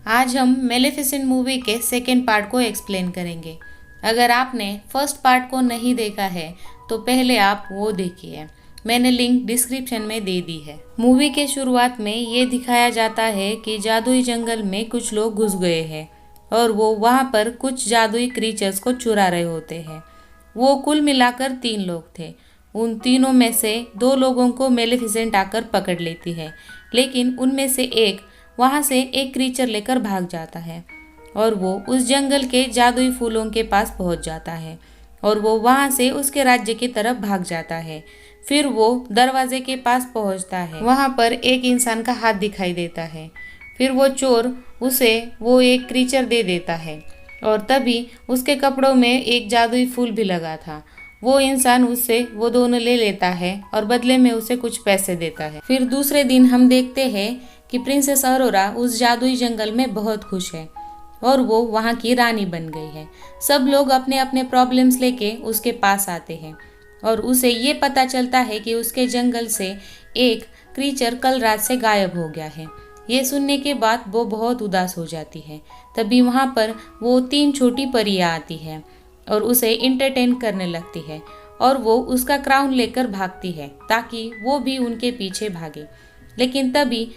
आज हम मेलेफिसेंट मूवी के सेकेंड पार्ट को एक्सप्लेन करेंगे। अगर आपने फर्स्ट पार्ट को नहीं देखा है तो पहले आप वो देखिए। मैंने लिंक डिस्क्रिप्शन में दे दी है। मूवी के शुरुआत में ये दिखाया जाता है कि जादुई जंगल में कुछ लोग घुस गए हैं और वो वहाँ पर कुछ जादुई क्रीचर्स को चुरा रहे होते हैं। वो कुल मिलाकर 3 लोग थे। उन तीनों में से 2 लोगों को मेलेफिसेंट आकर पकड़ लेती है, लेकिन उनमें से एक वहाँ से एक क्रीचर लेकर भाग जाता है और वो उस जंगल के जादुई फूलों के पास पहुँच जाता है और वो वहाँ से उसके राज्य की तरफ भाग जाता है। फिर वो दरवाजे के पास पहुँचता है। वहाँ पर एक इंसान का हाथ दिखाई देता है। फिर वो चोर उसे वो एक क्रीचर दे देता है और तभी उसके कपड़ों में एक जादुई फूल भी लगा था। वो इंसान उससे वो दोनों ले लेता है और बदले में उसे कुछ पैसे देता है। फिर दूसरे दिन हम देखते हैं कि प्रिंसेस अरोरा उस जादुई जंगल में बहुत खुश है और वो वहाँ की रानी बन गई है। सब लोग अपने अपने प्रॉब्लम्स लेके उसके पास आते हैं और उसे ये पता चलता है कि उसके जंगल से एक क्रीचर कल रात से गायब हो गया है। ये सुनने के बाद वो बहुत उदास हो जाती है। तभी वहाँ पर वो 3 छोटी परियां आती है और उसे इंटरटेन करने लगती है और वो उसका क्राउन लेकर भागती है ताकि वो भी उनके पीछे भागे। लेकिन तभी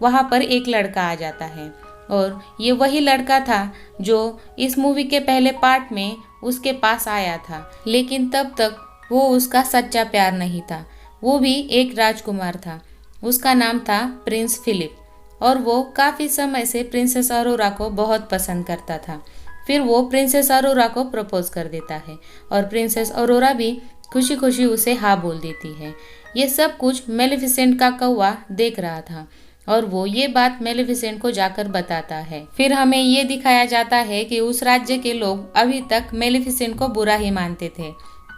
वहाँ पर एक लड़का आ जाता है और ये वही लड़का था जो इस मूवी के पहले पार्ट में उसके पास आया था, लेकिन तब तक वो उसका सच्चा प्यार नहीं था। वो भी एक राजकुमार था। उसका नाम था प्रिंस फिलिप और वो काफ़ी समय से प्रिंसेस अरोरा को बहुत पसंद करता था। फिर वो प्रिंसेस अरोरा को प्रपोज कर देता है और प्रिंसेस अरोरा भी खुशी खुशी उसे हाँ बोल देती है। ये सब कुछ मेलेफिसेंट का कौवा देख रहा था और वो ये बात मेलेफिसेंट को जाकर बताता है। फिर हमें ये दिखाया जाता है कि उस राज्य के लोग अभी तक मेलेफिसेंट को बुरा ही मानते थे,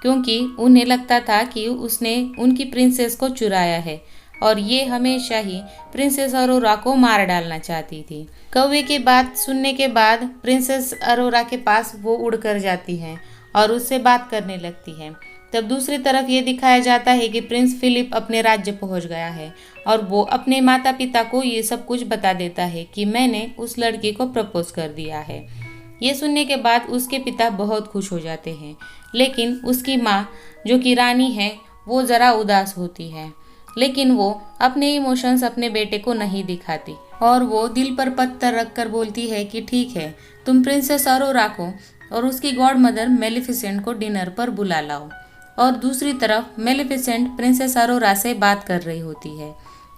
क्योंकि उन्हें लगता था कि उसने उनकी प्रिंसेस को चुराया है और ये हमेशा ही प्रिंसेस अरोरा को मार डालना चाहती थी। कौवे की बात सुनने के बाद प्रिंसेस अरोरा के पास वो उड़कर जाती है और उससे बात करने लगती है। तब दूसरी तरफ ये दिखाया जाता है कि प्रिंस फिलिप अपने राज्य पहुंच गया है और वो अपने माता पिता को ये सब कुछ बता देता है कि मैंने उस लड़की को प्रपोज कर दिया है। ये सुनने के बाद उसके पिता बहुत खुश हो जाते हैं, लेकिन उसकी माँ जो कि रानी है वो ज़रा उदास होती है, लेकिन वो अपने इमोशंस अपने बेटे को नहीं दिखाती और वो दिल पर पत्थर रखकर बोलती है कि ठीक है, तुम प्रिंसेस अरोरा को और उसकी गॉड मदर मेलेफिसेंट को डिनर पर बुला लाओ। और दूसरी तरफ मेलेफिसेंट प्रिंसेस अरोरा से बात कर रही होती है।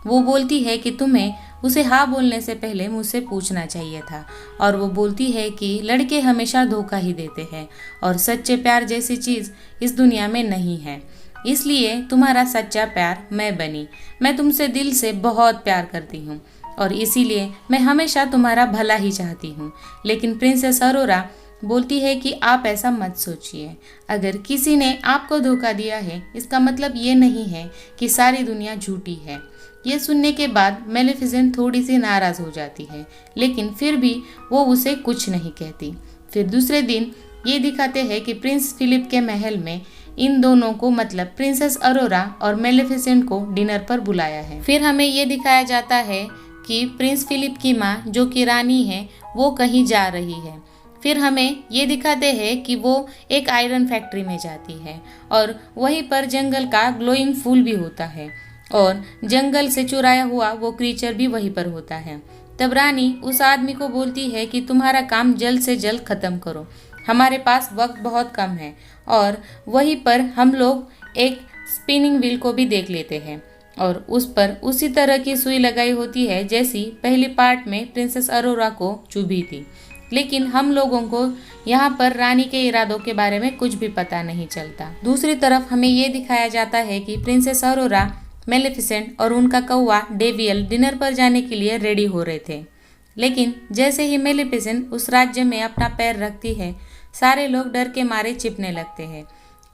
वो बोलती है कि तुम्हें उसे हाँ बोलने से पहले मुझसे पूछना चाहिए था और वो बोलती है कि लड़के हमेशा धोखा ही देते हैं और सच्चे प्यार जैसी चीज़ इस दुनिया में नहीं है, इसलिए तुम्हारा सच्चा प्यार मैं बनी। मैं तुमसे दिल से बहुत प्यार करती हूँ और इसीलिए मैं हमेशा तुम्हारा भला ही चाहती हूँ। लेकिन प्रिंसेस अरोरा बोलती है कि आप ऐसा मत सोचिए। अगर किसी ने आपको धोखा दिया है इसका मतलब ये नहीं है कि सारी दुनिया झूठी है। ये सुनने के बाद मेलेफिसेंट थोड़ी सी नाराज़ हो जाती है, लेकिन फिर भी वो उसे कुछ नहीं कहती। फिर दूसरे दिन ये दिखाते हैं कि प्रिंस फिलिप के महल में इन दोनों को मतलब प्रिंसेस अरोरा और मेलेफिसेंट को डिनर पर बुलाया है। फिर हमें ये दिखाया जाता है कि प्रिंस फिलिप की माँ जो कि रानी है वो कहीं जा रही है। फिर हमें ये दिखाते हैं कि वो एक आयरन फैक्ट्री में जाती है और वहीं पर जंगल का ग्लोइंग फूल भी होता है और जंगल से चुराया हुआ वो क्रीचर भी वहीं पर होता है। तब रानी उस आदमी को बोलती है कि तुम्हारा काम जल्द से जल्द ख़त्म करो, हमारे पास वक्त बहुत कम है। और वहीं पर हम लोग एक स्पिनिंग व्हील को भी देख लेते हैं और उस पर उसी तरह की सुई लगाई होती है जैसी पहली पार्ट में प्रिंसेस अरोरा को चुभी थी। लेकिन हम लोगों को यहाँ पर रानी के इरादों के बारे में कुछ भी पता नहीं चलता। दूसरी तरफ हमें ये दिखाया जाता है कि प्रिंसेस अरोरा, मेलेफिसेंट और उनका कौवा डेवियल डिनर पर जाने के लिए रेडी हो रहे थे, लेकिन जैसे ही मेलेफिसेंट उस राज्य में अपना पैर रखती है सारे लोग डर के मारे छिपने लगते हैं।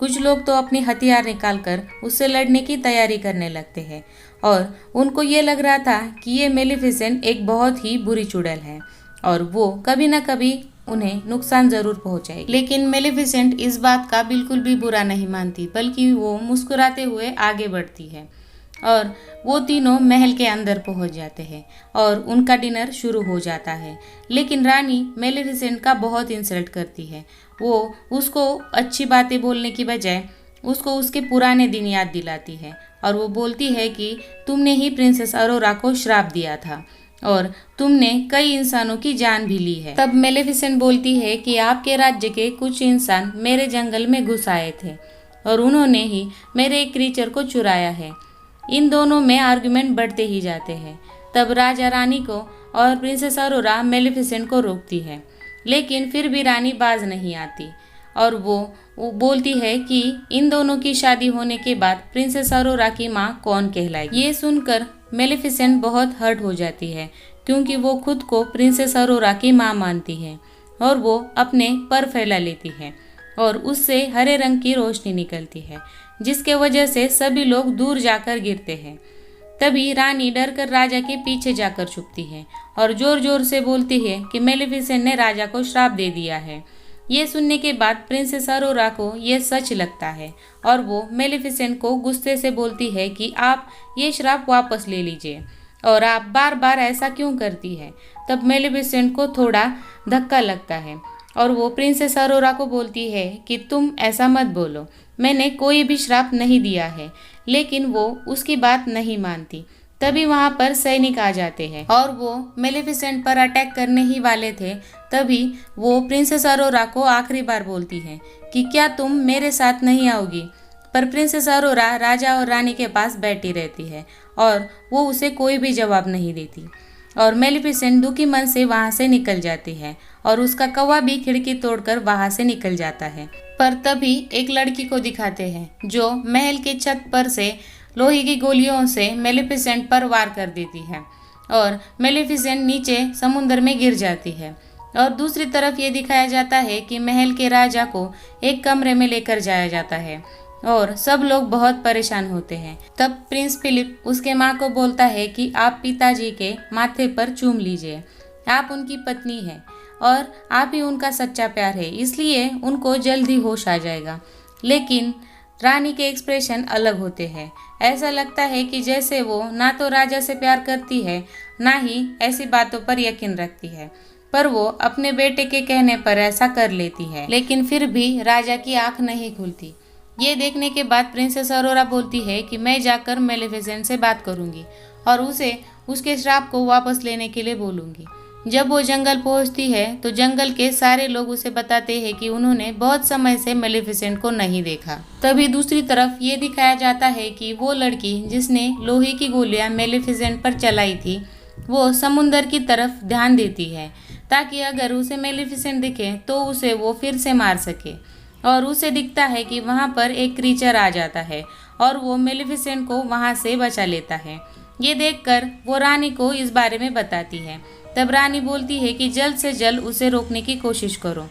कुछ लोग तो अपनी हथियार निकालकर उससे लड़ने की तैयारी करने लगते हैं और उनको ये लग रहा था कि ये मेलेफिसेंट एक बहुत ही बुरी चुड़ैल है और वो कभी ना कभी उन्हें नुकसान ज़रूर पहुंचाएगी। लेकिन मेलेफिसेंट इस बात का बिल्कुल भी बुरा नहीं मानती, बल्कि वो मुस्कुराते हुए आगे बढ़ती है और वो तीनों महल के अंदर पहुंच जाते हैं और उनका डिनर शुरू हो जाता है। लेकिन रानी मेलेफिसेंट का बहुत इंसल्ट करती है। वो उसको अच्छी बातें बोलने की बजाय उसको उसके पुराने दिन याद दिलाती है और वो बोलती है कि तुमने ही प्रिंसेस अरोरा को श्राप दिया था और तुमने कई इंसानों की जान भी ली है। तब मेलेफिसेंट बोलती है कि आपके राज्य के कुछ इंसान मेरे जंगल में घुस आए थे और उन्होंने ही मेरे एक क्रीचर को चुराया है। इन दोनों में आर्गुमेंट बढ़ते ही जाते हैं। तब राजा रानी को और प्रिंसेस अरोरा मेलेफिसेंट को रोकती है, लेकिन फिर भी रानी बाज नहीं आती और वो बोलती है कि इन दोनों की शादी होने के बाद प्रिंसेस अरोरा की माँ कौन कहलाएगी। ये सुनकर मेलेफिसेंट बहुत हर्ट हो जाती है क्योंकि वो खुद को प्रिंसेस अरोरा की माँ मानती है और वो अपने पर फैला लेती है और उससे हरे रंग की रोशनी निकलती है जिसके वजह से सभी लोग दूर जाकर गिरते हैं। तभी रानी डरकर राजा के पीछे जाकर छुपती है और जोर जोर से बोलती है कि मेलेफिसेंट ने राजा को श्राप दे दिया है। ये सुनने के बाद प्रिंसेस अरोरा को ये सच लगता है और वो मेलेफिसेंट को गुस्से से बोलती है कि आप ये श्राप वापस ले लीजिए और आप बार बार ऐसा क्यों करती है। तब मेलेफिसेंट को थोड़ा धक्का लगता है और वो प्रिंसेस अरोरा को बोलती है कि तुम ऐसा मत बोलो, मैंने कोई भी श्राप नहीं दिया है। लेकिन वो उसकी बात नहीं मानती। तभी वहाँ पर सैनिक आ जाते हैं और वो मेलेफिसेंट पर अटैक करने ही वाले थे। तभी वो प्रिंसेस अरोरा को आखिरी बार बोलती है कि क्या तुम मेरे साथ नहीं आओगी। पर प्रिंसेस अरोरा राजा और रानी के पास बैठी रहती है और वो उसे कोई भी जवाब नहीं देती और मेलेफिसेंट दुखी मन से वहाँ से निकल जाती है और उसका कौवा भी खिड़की तोड़कर वहाँ से निकल जाता है। पर तभी एक लड़की को दिखाते हैं जो महल के छत पर से लोहे की गोलियों से मेलेफिसेंट पर वार कर देती है और मेलेफिसेंट नीचे समुद्र में गिर जाती है। और दूसरी तरफ ये दिखाया जाता है कि महल के राजा को एक कमरे में लेकर जाया जाता है और सब लोग बहुत परेशान होते हैं। तब प्रिंस फिलिप उसके माँ को बोलता है कि आप पिताजी के माथे पर चूम लीजिए, आप उनकी पत्नी हैं और आप ही उनका सच्चा प्यार है, इसलिए उनको जल्द ही होश आ जाएगा। लेकिन रानी के एक्सप्रेशन अलग होते हैं। ऐसा लगता है कि जैसे वो ना तो राजा से प्यार करती है ना ही ऐसी बातों पर यकीन रखती है, पर वो अपने बेटे के कहने पर ऐसा कर लेती है। लेकिन फिर भी राजा की आंख नहीं खुलती। ये देखने के बाद प्रिंसेस अरोरा बोलती है कि मैं जाकर मेलेफिसेंट से बात करूंगी और उसे उसके श्राप को वापस लेने के लिए बोलूंगी। जब वो जंगल पहुंचती है तो जंगल के सारे लोग उसे बताते हैं कि उन्होंने बहुत समय से मेलेफिसेंट को नहीं देखा। तभी दूसरी तरफ ये दिखाया जाता है कि वो लड़की जिसने लोहे की गोलियां मेलेफिसेंट पर चलाई थी वो समुंदर की तरफ ध्यान देती है ताकि अगर उसे मेलेफिसेंट दिखे तो उसे वो फिर से मार सके। और उसे दिखता है कि वहाँ पर एक क्रीचर आ जाता है और वो मेलेफिसेंट को वहाँ से बचा लेता है। ये देखकर वो रानी को इस बारे में बताती है। तब रानी बोलती है कि जल्द से जल्द उसे रोकने की कोशिश करो।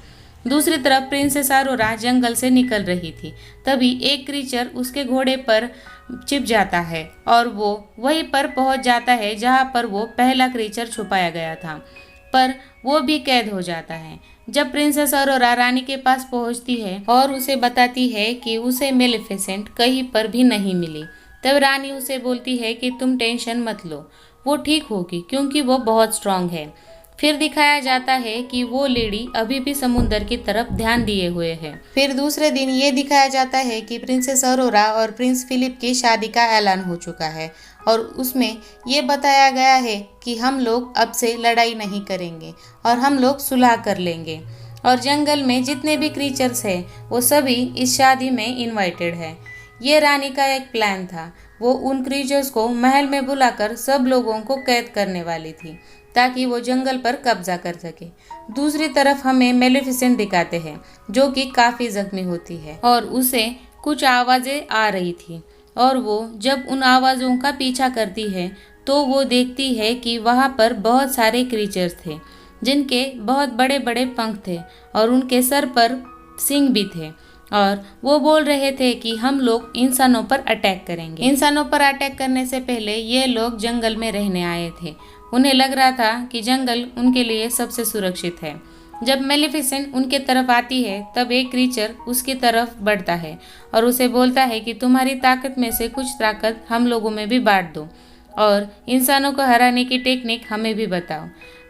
दूसरी तरफ प्रिंसेस अरोरा जंगल से निकल रही थी। तभी एक क्रीचर उसके घोड़े पर छिप जाता है और वो वहीं पर पहुंच जाता है जहां पर वो पहला क्रीचर छुपाया गया था, पर वो भी कैद हो जाता है। जब प्रिंसेस अरोरा रानी के पास पहुंचती है और उसे बताती है कि उसे मेलेफिसेंट कहीं पर भी नहीं मिली, तब रानी उसे बोलती है कि तुम टेंशन मत लो, वो ठीक होगी क्योंकि वो बहुत स्ट्रांग है। फिर दिखाया जाता है कि वो लेडी अभी भी समुद्र की तरफ ध्यान दिए हुए है। फिर दूसरे दिन ये दिखाया जाता है कि प्रिंसेस अरोरा और प्रिंस फिलिप की शादी का ऐलान हो चुका है और उसमें ये बताया गया है कि हम लोग अब से लड़ाई नहीं करेंगे और हम लोग सुलह कर लेंगे और जंगल में जितने भी क्रीचर्स हैं वो सभी इस शादी में इनवाइटेड है। ये रानी का एक प्लान था। वो उन क्रीचर्स को महल में बुलाकर सब लोगों को कैद करने वाली थी ताकि वो जंगल पर कब्जा कर सके। दूसरी तरफ हमें मेलेफिसेंट दिखाते हैं जो कि काफ़ी जख्मी होती है और उसे कुछ आवाज़ें आ रही थी और वो जब उन आवाज़ों का पीछा करती है तो वो देखती है कि वहाँ पर बहुत सारे क्रीचर्स थे जिनके बहुत बड़े बड़े पंख थे और उनके सर पर सींग भी थे और वो बोल रहे थे कि हम लोग इंसानों पर अटैक करेंगे। इंसानों पर अटैक करने से पहले ये लोग जंगल में रहने आए थे। उन्हें लग रहा था कि जंगल उनके लिए सबसे सुरक्षित है जब मेलेफिसेंट उनके तरफ आती है तब एक क्रीचर उसकी तरफ बढ़ता है और उसे बोलता है कि तुम्हारी ताकत में से कुछ ताकत हम लोगों में भी बांट दो और इंसानों को हराने की टेक्निक हमें भी बताओ।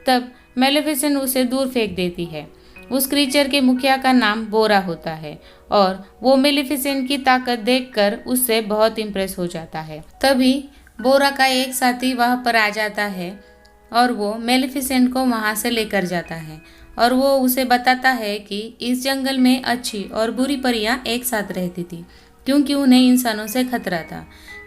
तब मेलेफिसेंट उसे दूर फेंक देती है। उस क्रीचर के मुखिया का नाम बोरा होता है और वो मेलेफिसेंट की ताकत देखकर उससे बहुत इम्प्रेस हो जाता है। तभी बोरा का एक साथी वहाँ पर आ जाता है और वो मेलेफिसेंट को वहाँ से लेकर जाता है और वो उसे बताता है कि इस जंगल में अच्छी और बुरी परियां एक साथ रहती थी क्योंकि उन्हें इंसानों से खतरा था।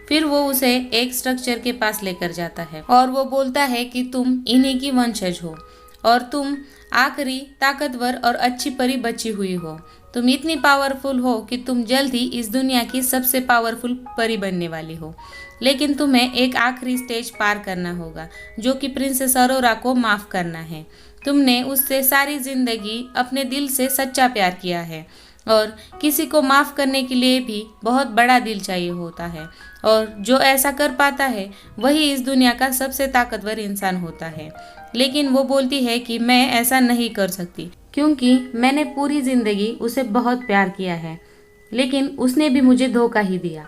फिर वो उसे एक स्ट्रक्चर के पास लेकर जाता है और वो बोलता है कि तुम इन्हीं की वंशज हो और तुम आखिरी ताकतवर और अच्छी परी बची हुई हो। तुम इतनी पावरफुल हो कि तुम जल्द ही इस दुनिया की सबसे पावरफुल परी बनने वाली हो, लेकिन तुम्हें एक आखिरी स्टेज पार करना होगा जो कि प्रिंसेस अरोरा को माफ़ करना है। तुमने उससे सारी जिंदगी अपने दिल से सच्चा प्यार किया है और किसी को माफ़ करने के लिए भी बहुत बड़ा दिल चाहिए होता है और जो ऐसा कर पाता है वही इस दुनिया का सबसे ताकतवर इंसान होता है। लेकिन वो बोलती है कि मैं ऐसा नहीं कर सकती क्योंकि मैंने पूरी ज़िंदगी उसे बहुत प्यार किया है, लेकिन उसने भी मुझे धोखा ही दिया।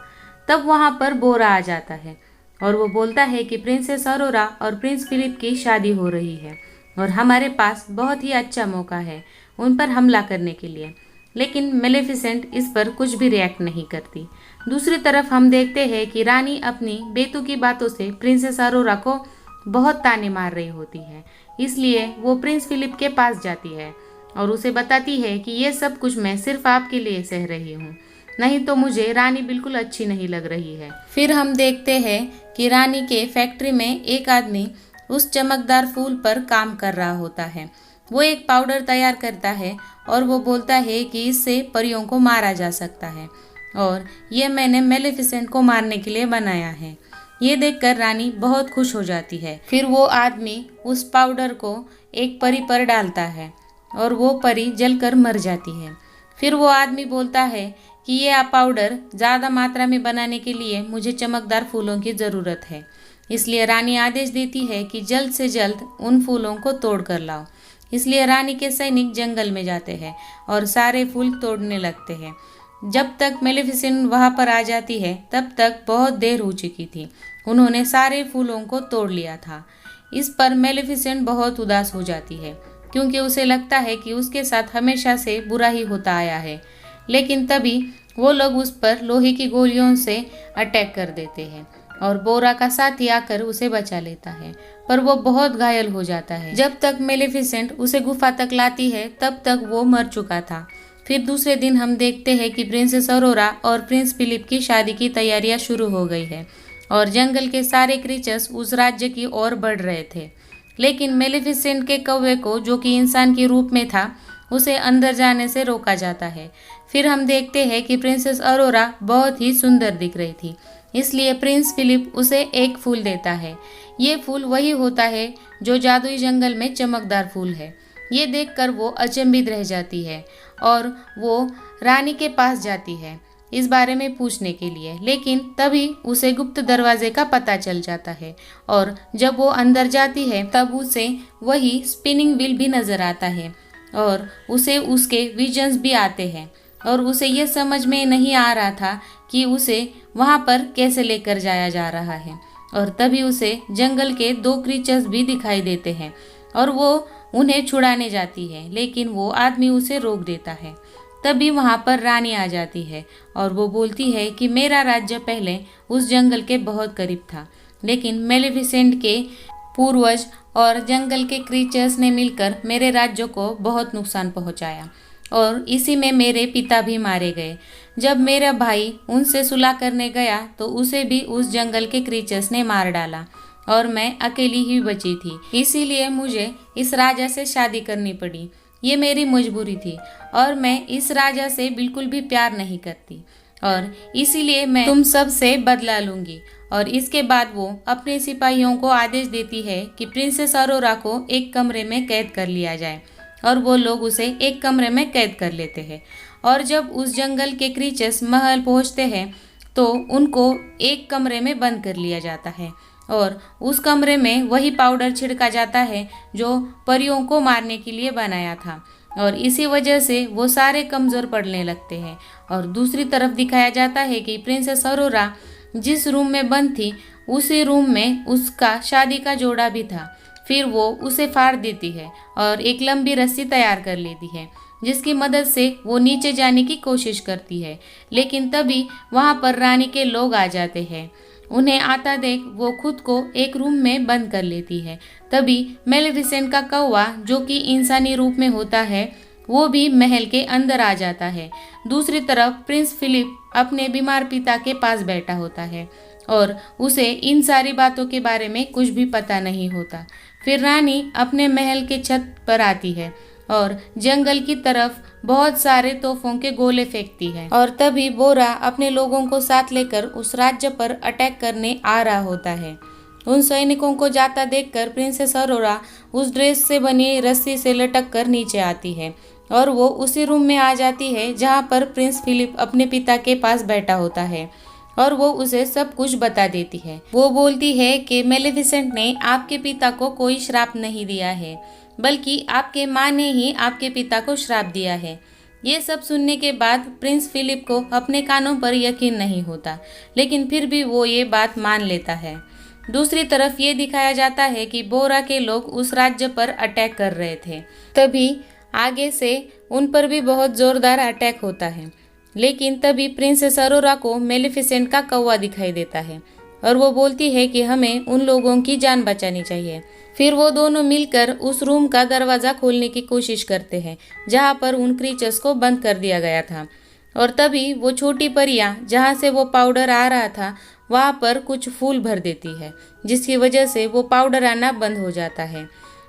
तब वहाँ पर बोरा आ जाता है और वो बोलता है कि प्रिंसेस अरोरा और प्रिंस फिलिप की शादी हो रही है और हमारे पास बहुत ही अच्छा मौका है उन पर हमला करने के लिए। लेकिन मेलेफिसेंट इस पर कुछ भी रिएक्ट नहीं करती। दूसरी तरफ हम देखते हैं कि रानी अपनी बेतुकी बातों से प्रिंसेस अरोरा को बहुत ताने मार रही होती है, इसलिए वो प्रिंस फिलिप के पास जाती है और उसे बताती है कि ये सब कुछ मैं सिर्फ आपके लिए सह रही हूँ, नहीं तो मुझे रानी बिल्कुल अच्छी नहीं लग रही है। फिर हम देखते हैं कि रानी के फैक्ट्री में एक आदमी उस चमकदार फूल पर काम कर रहा होता है। वो एक पाउडर तैयार करता है और वो बोलता है कि इससे परियों को मारा जा सकता है और ये मैंने मेलेफिसेंट को मारने के लिए बनाया है। ये देखकर रानी बहुत खुश हो जाती है। फिर वो आदमी उस पाउडर को एक परी पर डालता है और वो परी जलकर मर जाती है। फिर वो आदमी बोलता है कि ये पाउडर ज़्यादा मात्रा में बनाने के लिए मुझे चमकदार फूलों की ज़रूरत है, इसलिए रानी आदेश देती है कि जल्द से जल्द उन फूलों को तोड़ कर लाओ। इसलिए रानी के सैनिक जंगल में जाते हैं और सारे फूल तोड़ने लगते हैं। जब तक मेलेफिसेंट वहाँ पर आ जाती है तब तक बहुत देर हो चुकी थी। उन्होंने सारे फूलों को तोड़ लिया था। इस पर मेलेफिसेंट बहुत उदास हो जाती है क्योंकि उसे लगता है कि उसके साथ हमेशा से बुरा ही होता आया है। लेकिन तभी वो लोग उस पर लोहे की गोलियों से अटैक कर देते हैं और बोरा का साथी आकर उसे बचा लेता है, पर वो बहुत घायल हो जाता है। जब तक मेलेफिसेंट उसे गुफा तक लाती है तब तक वो मर चुका था। फिर दूसरे दिन हम देखते हैं कि प्रिंसेस अरोरा और प्रिंस फिलिप की शादी की तैयारियां शुरू हो गई है और जंगल के सारे क्रीचर्स उस राज्य की ओर बढ़ रहे थे। लेकिन मेलेफिसेंट के कौवे को, जो कि इंसान के रूप में था, उसे अंदर जाने से रोका जाता है। फिर हम देखते हैं कि प्रिंसेस अरोरा बहुत ही सुंदर दिख रही थी, इसलिए प्रिंस फिलिप उसे एक फूल देता है। ये फूल वही होता है जो जादुई जंगल में चमकदार फूल है। ये देखकर वो अचंभित रह जाती है और वो रानी के पास जाती है इस बारे में पूछने के लिए, लेकिन तभी उसे गुप्त दरवाजे का पता चल जाता है और जब वो अंदर जाती है तब उसे वही स्पिनिंग व्हील भी नजर आता है और उसे उसके विजन्स भी आते हैं और उसे ये समझ में नहीं आ रहा था कि उसे वहाँ पर कैसे लेकर जाया जा रहा है। और तभी उसे जंगल के 2 क्रीचर्स भी दिखाई देते हैं और वो उन्हें छुड़ाने जाती है, लेकिन वो आदमी उसे रोक देता है। तभी वहाँ पर रानी आ जाती है और वो बोलती है कि मेरा राज्य पहले उस जंगल के बहुत करीब था, लेकिन मेलेफिसेंट के पूर्वज और जंगल के क्रीचर्स ने मिलकर मेरे राज्य को बहुत नुकसान पहुँचाया और इसी में मेरे पिता भी मारे गए। जब मेरा भाई उनसे सुलह करने गया तो उसे भी उस जंगल के क्रीचर्स ने मार डाला और मैं अकेली ही बची थी, इसीलिए मुझे इस राजा से शादी करनी पड़ी। ये मेरी मजबूरी थी और मैं इस राजा से बिल्कुल भी प्यार नहीं करती और इसीलिए मैं तुम सब से बदला लूंगी। और इसके बाद वो अपने सिपाहियों को आदेश देती है कि प्रिंसेस अरोरा को एक कमरे में कैद कर लिया जाए और वो लोग उसे एक कमरे में कैद कर लेते हैं। और जब उस जंगल के क्रीचर्स महल पहुंचते हैं तो उनको एक कमरे में बंद कर लिया जाता है और उस कमरे में वही पाउडर छिड़का जाता है जो परियों को मारने के लिए बनाया था, और इसी वजह से वो सारे कमज़ोर पड़ने लगते हैं। और दूसरी तरफ दिखाया जाता है कि प्रिंसेस अरोरा जिस रूम में बंद थी उसी रूम में उसका शादी का जोड़ा भी था। फिर वो उसे फाड़ देती है और एक लंबी रस्सी तैयार कर लेती है जिसकी मदद से वो नीचे जाने की कोशिश करती है, लेकिन तभी वहाँ पर रानी के लोग आ जाते हैं। उन्हें आता देख वो खुद को एक रूम में बंद कर लेती है। तभी मेलेफिसेंट का कौवा, जो कि इंसानी रूप में होता है, वो भी महल के अंदर आ जाता है। दूसरी तरफ प्रिंस फिलिप अपने बीमार पिता के पास बैठा होता है और उसे इन सारी बातों के बारे में कुछ भी पता नहीं होता। फिर रानी अपने महल के छत पर आती है और जंगल की तरफ बहुत सारे तोपों के गोले फेंकती है, और तभी बोरा अपने लोगों को साथ लेकर उस राज्य पर अटैक करने आ रहा होता है। उन सैनिकों को जाता देखकर प्रिंसेस अरोरा उस ड्रेस से बनी रस्सी से लटक कर नीचे आती है और वो उसी रूम में आ जाती है जहाँ पर प्रिंस फिलिप अपने पिता के पास बैठा होता है, और वो उसे सब कुछ बता देती है। वो बोलती है कि मेलेफिसेंट ने आपके पिता को कोई श्राप नहीं दिया है, बल्कि आपके माँ ने ही आपके पिता को श्राप दिया है। ये सब सुनने के बाद प्रिंस फिलिप को अपने कानों पर यकीन नहीं होता, लेकिन फिर भी वो ये बात मान लेता है। दूसरी तरफ ये दिखाया जाता है कि बोरा के लोग उस राज्य पर अटैक कर रहे थे। तभी आगे से उन पर भी बहुत जोरदार अटैक होता है, लेकिन तभी प्रिंसेस अरोरा को मेलेफिसेंट का कौवा दिखाई देता है और वो बोलती है कि हमें उन लोगों की जान बचानी चाहिए। फिर वो दोनों मिलकर उस रूम का दरवाज़ा खोलने की कोशिश करते हैं जहाँ पर उन क्रीचर्स को बंद कर दिया गया था, और तभी वो छोटी परियां जहाँ से वो पाउडर आ रहा था वहाँ पर कुछ फूल भर देती है, जिसकी वजह से वो पाउडर आना बंद हो जाता है।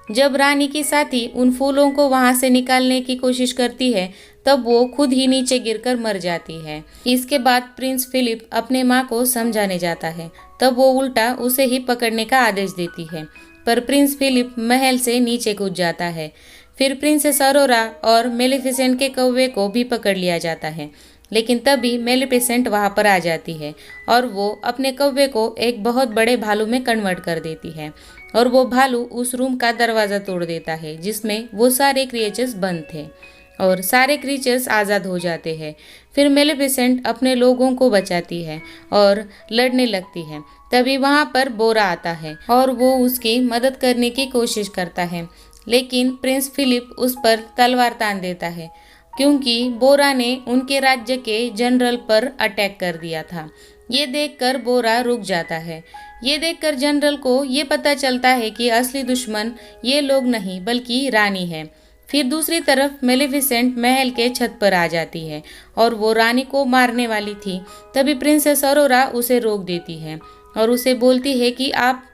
जब रानी की साथी उन फूलों को वहाँ से निकालने की कोशिश करती है तब वो खुद ही नीचे गिरकर मर जाती है। इसके बाद प्रिंस फिलिप अपने माँ को समझाने जाता है, तब वो उल्टा उसे ही पकड़ने का आदेश देती है, पर प्रिंस फिलिप महल से नीचे कूद जाता है। फिर प्रिंसेस अरोरा और मेलेफिसेंट के कौवे को भी पकड़ लिया जाता है, लेकिन तभी मेलेफिसेंट वहाँ पर आ जाती है और वो अपने कौवे को एक बहुत बड़े भालू में कन्वर्ट कर देती है, और वो भालू उस रूम का दरवाज़ा तोड़ देता है जिसमें वो सारे क्रिएचर्स बंद थे, और सारे क्रीचर्स आज़ाद हो जाते हैं। फिर मेलेफिसेंट अपने लोगों को बचाती है और लड़ने लगती है। तभी वहाँ पर बोरा आता है और वो उसकी मदद करने की कोशिश करता है, लेकिन प्रिंस फिलिप उस पर तलवार तान देता है क्योंकि बोरा ने उनके राज्य के जनरल पर अटैक कर दिया था। ये देखकर बोरा रुक जाता है। ये देखकर जनरल को ये पता चलता है कि असली दुश्मन ये लोग नहीं बल्कि रानी है। फिर दूसरी तरफ मेलेफिसेंट महल के छत पर आ जाती है और वो रानी को मारने वाली थी। तभी प्रिंसेस अरोरा उसे रोक देती है और उसे बोलती है कि आप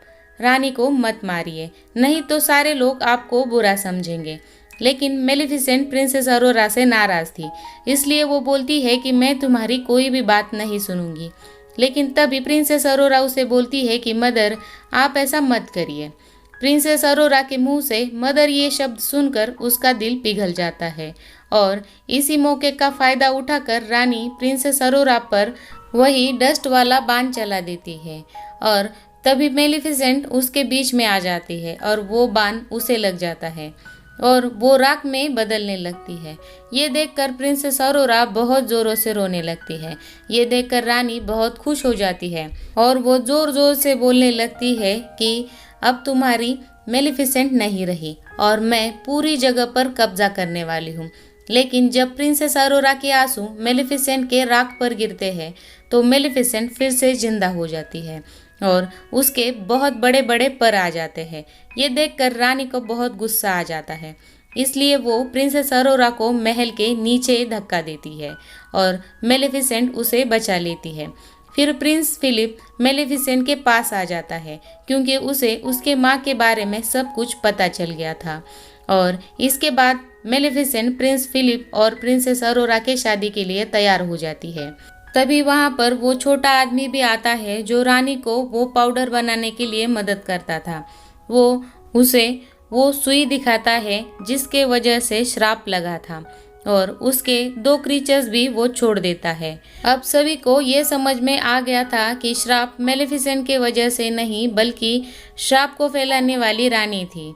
रानी को मत मारिए, नहीं तो सारे लोग आपको बुरा समझेंगे। लेकिन मेलेफिसेंट प्रिंसेस अरोरा से नाराज थी, इसलिए वो बोलती है कि मैं तुम्हारी कोई भी बात नहीं सुनूंगी। लेकिन तभी प्रिंसेस अरोरा उसे बोलती है कि मदर, आप ऐसा मत करिए। प्रिंसेस अरोरा के मुंह से मदर ये शब्द सुनकर उसका दिल पिघल जाता है, और इसी मौके का फायदा उठाकर रानी प्रिंसेस अरोरा पर वही डस्ट वाला बाण चला देती है, और तभी मेलेफिसेंट उसके बीच में आ जाती है और वो बाण उसे लग जाता है और वो राख में बदलने लगती है। ये देखकर प्रिंसेस अरोरा बहुत जोरों से रोने लगती है। ये देखकर रानी बहुत खुश हो जाती है और वो जोर जोर से बोलने लगती है कि अब तुम्हारी मेलेफिसेंट नहीं रही और मैं पूरी जगह पर कब्जा करने वाली हूँ। लेकिन जब प्रिंसेस अरोरा के आंसू मेलेफिसेंट के राख पर गिरते हैं तो मेलेफिसेंट फिर से जिंदा हो जाती है और उसके बहुत बड़े बड़े पर आ जाते हैं। ये देखकर रानी को बहुत गुस्सा आ जाता है, इसलिए वो प्रिंसेस अरोरा को महल के नीचे धक्का देती है और मेलेफिसेंट उसे बचा लेती है। फिर प्रिंस फिलिप मेलेफिसेंट के पास आ जाता है क्योंकि उसे उसके माँ के बारे में सब कुछ पता चल गया था, और इसके बाद मेलेफिसेंट प्रिंस फिलिप और प्रिंसेस अरोरा के शादी के लिए तैयार हो जाती है। तभी वहाँ पर वो छोटा आदमी भी आता है जो रानी को वो पाउडर बनाने के लिए मदद करता था। वो उसे वो सुई दिखाता है जिसके वजह से श्राप लगा था। और उसके 2 क्रीचर्स भी वो छोड़ देता है। अब सभी को ये समझ में आ गया था कि श्राप मेलेफिसेंट के वजह से नहीं बल्कि श्राप को फैलाने वाली रानी थी।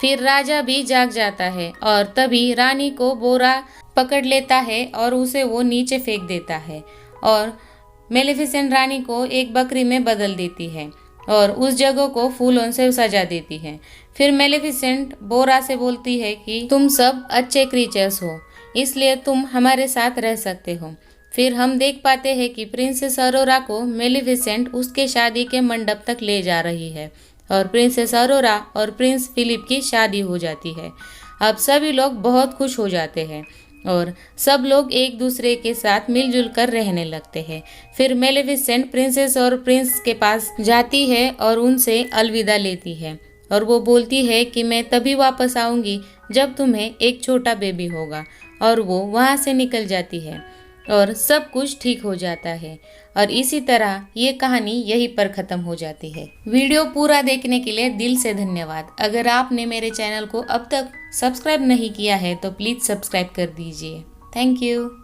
फिर राजा भी जाग जाता है और तभी रानी को बोरा पकड़ लेता है और उसे वो नीचे फेंक देता है और मेलेफिसेंट रानी को एक बकरी में बदल देती है और उस जगह को फूलों से सजा देती है। फिर मेलेफिसेंट बोरा से बोलती है कि तुम सब अच्छे क्रीचर्स हो, इसलिए तुम हमारे साथ रह सकते हो। फिर हम देख पाते हैं कि प्रिंसेस अरोरा को मेलेफिसेंट उसके शादी के मंडप तक ले जा रही है और प्रिंसेस अरोरा और प्रिंस फिलिप की शादी हो जाती है। अब सभी लोग बहुत खुश हो जाते हैं और सब लोग एक दूसरे के साथ मिलजुल कर रहने लगते हैं। फिर मेलेफिसेंट प्रिंसेस और प्रिंस के पास जाती है और उनसे अलविदा लेती है और वो बोलती है कि मैं तभी वापस आऊंगी जब तुम्हें एक छोटा बेबी होगा, और वो वहाँ से निकल जाती है और सब कुछ ठीक हो जाता है। और इसी तरह ये कहानी यहीं पर ख़त्म हो जाती है। वीडियो पूरा देखने के लिए दिल से धन्यवाद। अगर आपने मेरे चैनल को अब तक सब्सक्राइब नहीं किया है तो प्लीज़ सब्सक्राइब कर दीजिए। Thank you.